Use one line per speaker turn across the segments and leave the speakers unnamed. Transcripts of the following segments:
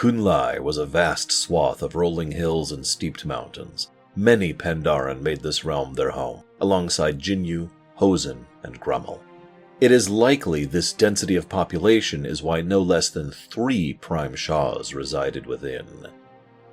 Kun-Lai was a vast swath of rolling hills and steeped mountains. Many Pandaren made this realm their home, alongside Jinyu, Hosen, and Grummles. It is likely this density of population is why no less than 3 prime Shahs resided within.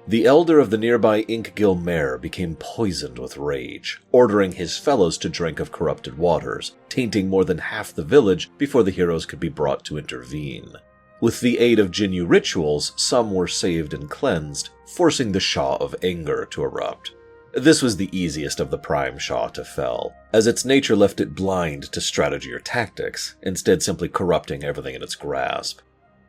The elder of the nearby Inkgil Mare became poisoned with rage, ordering his fellows to drink of corrupted waters, tainting more than half the village before the heroes could be brought to intervene. With the aid of Jinyu rituals, some were saved and cleansed, forcing the Shah of Anger to erupt. This was the easiest of the prime Shah to fell, as its nature left it blind to strategy or tactics, instead simply corrupting everything in its grasp.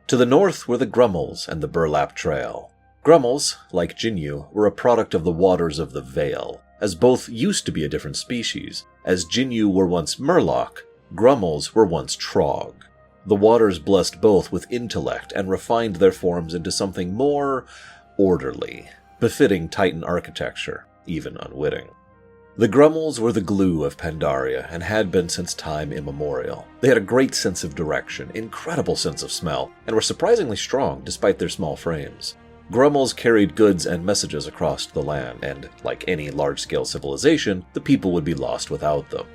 To the north were the Grummles and the Burlap Trail. Grummles, like Jinyu, were a product of the waters of the Vale, as both used to be a different species. As Jinyu were once Murloc, Grummles were once Trog. The waters blessed both with intellect and refined their forms into something more orderly, befitting Titan architecture, even unwitting. The Grummles were the glue of Pandaria and had been since time immemorial. They had a great sense of direction, incredible sense of smell, and were surprisingly strong despite their small frames. Grummles carried goods and messages across the land, and, like any large-scale civilization, the people would be lost without them.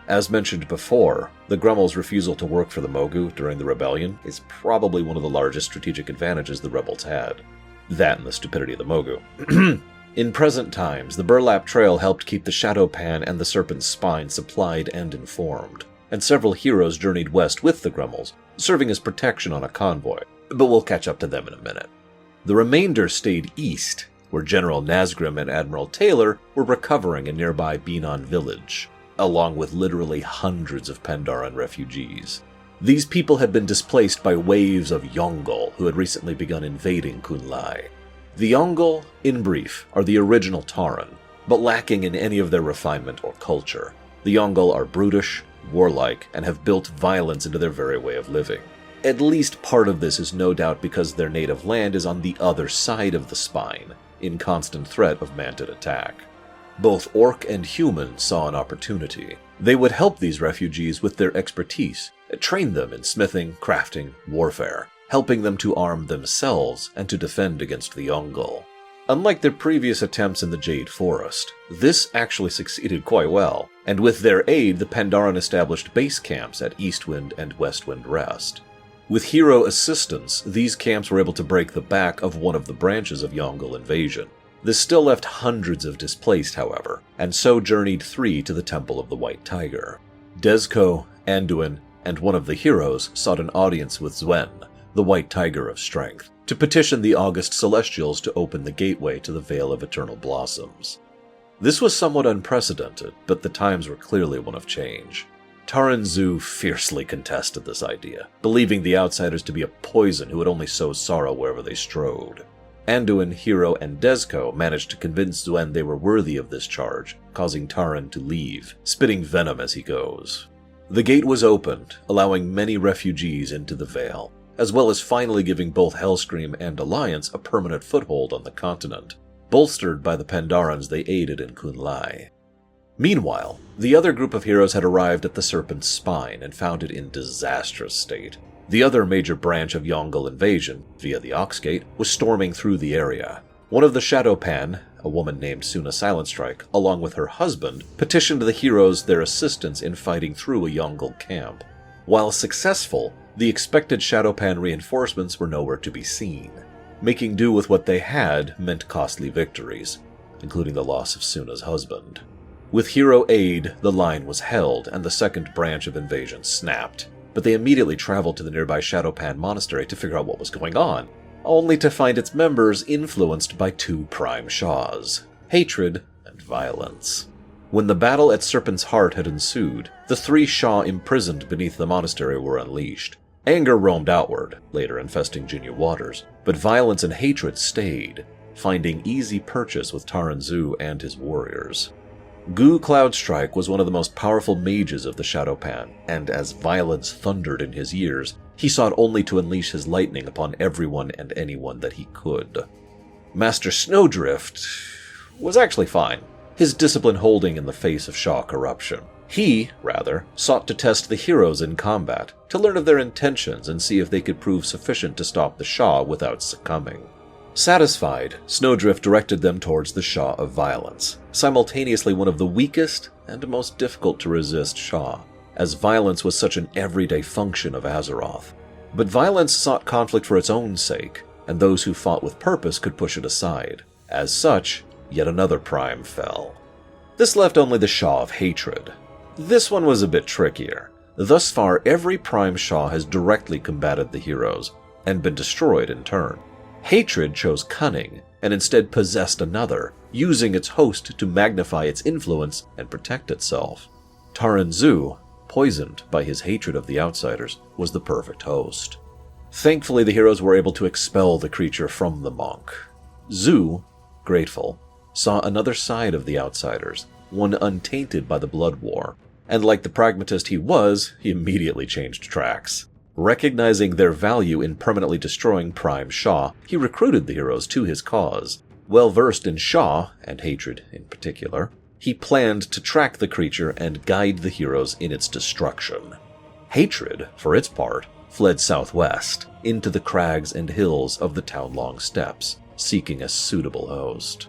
As mentioned before, the Grummles' refusal to work for the Mogu during the rebellion is probably one of the largest strategic advantages the rebels had. That and the stupidity of the Mogu. In present times, the Burlap Trail helped keep the Shadowpan and the Serpent's Spine supplied and informed, and several heroes journeyed west with the Grummles, serving as protection on a convoy, but we'll catch up to them in a minute. The remainder stayed east, where General Nazgrim and Admiral Taylor were recovering in nearby Binan village, along with literally hundreds of Pandaren refugees. These people had been displaced by waves of Yaungol who had recently begun invading Kun-Lai. The Yaungol, in brief, are the original Taran, but lacking in any of their refinement or culture. The Yaungol are brutish, warlike, and have built violence into their very way of living. At least part of this is no doubt because their native land is on the other side of the spine, in constant threat of Mantid attack. Both orc and human saw an opportunity. They would help these refugees with their expertise, train them in smithing, crafting, warfare, helping them to arm themselves and to defend against the Yaungol. Unlike their previous attempts in the Jade Forest, this actually succeeded quite well, and with their aid the Pandaren established base camps at Eastwind and Westwind Rest. With hero assistance, these camps were able to break the back of one of the branches of Yaungol Invasion. This still left hundreds of displaced, however, and so journeyed 3 to the Temple of the White Tiger. Dezko, Anduin, and one of the heroes sought an audience with Zwen, the White Tiger of Strength, to petition the August Celestials to open the gateway to the Vale of Eternal Blossoms. This was somewhat unprecedented, but the times were clearly one of change. Taran Zu fiercely contested this idea, believing the outsiders to be a poison who would only sow sorrow wherever they strode. Anduin, Hero, and Dezko managed to convince Zuen they were worthy of this charge, causing Taran to leave, spitting venom as he goes. The gate was opened, allowing many refugees into the Vale, as well as finally giving both Hellscream and Alliance a permanent foothold on the continent, bolstered by the Pandarans they aided in Kun-Lai. Meanwhile, the other group of heroes had arrived at the Serpent's Spine and found it in disastrous state. The other major branch of Yaungol Invasion, via the Ox Gate, was storming through the area. One of the Shadowpan, a woman named Suna Silentstrike, along with her husband, petitioned the heroes their assistance in fighting through a Yaungol camp. While successful, the expected Shadowpan reinforcements were nowhere to be seen. Making do with what they had meant costly victories, including the loss of Suna's husband. With hero aid, the line was held, and the second branch of invasion snapped, but they immediately traveled to the nearby Shadowpan Monastery to figure out what was going on, only to find its members influenced by 2 prime Shahs, hatred and violence. When the battle at Serpent's Heart had ensued, the 3 Shah imprisoned beneath the monastery were unleashed. Anger roamed outward, later infesting Jinyu waters, but violence and hatred stayed, finding easy purchase with Taran Zu and his warriors. Gu Cloudstrike was one of the most powerful mages of the Shadowpan, and as violence thundered in his ears, he sought only to unleash his lightning upon everyone and anyone that he could. Master Snowdrift was actually fine, his discipline holding in the face of Shah corruption. He, rather, sought to test the heroes in combat, to learn of their intentions and see if they could prove sufficient to stop the Shah without succumbing. Satisfied, Snowdrift directed them towards the Shah of Violence, simultaneously one of the weakest and most difficult to resist Shah, as violence was such an everyday function of Azeroth. But violence sought conflict for its own sake, and those who fought with purpose could push it aside. As such, yet another Prime fell. This left only the Shah of Hatred. This one was a bit trickier. Thus far, every Prime Shah has directly combated the heroes, and been destroyed in turn. Hatred chose cunning, and instead possessed another, using its host to magnify its influence and protect itself. Taran Zu, poisoned by his hatred of the outsiders, was the perfect host. Thankfully, the heroes were able to expel the creature from the monk. Zu, grateful, saw another side of the outsiders, one untainted by the Blood War, and like the pragmatist he was, he immediately changed tracks. Recognizing their value in permanently destroying Prime Shah, he recruited the heroes to his cause. Well versed in Shah, and hatred in particular, he planned to track the creature and guide the heroes in its destruction. Hatred, for its part, fled southwest, into the crags and hills of the Townlong Steppes, seeking a suitable host.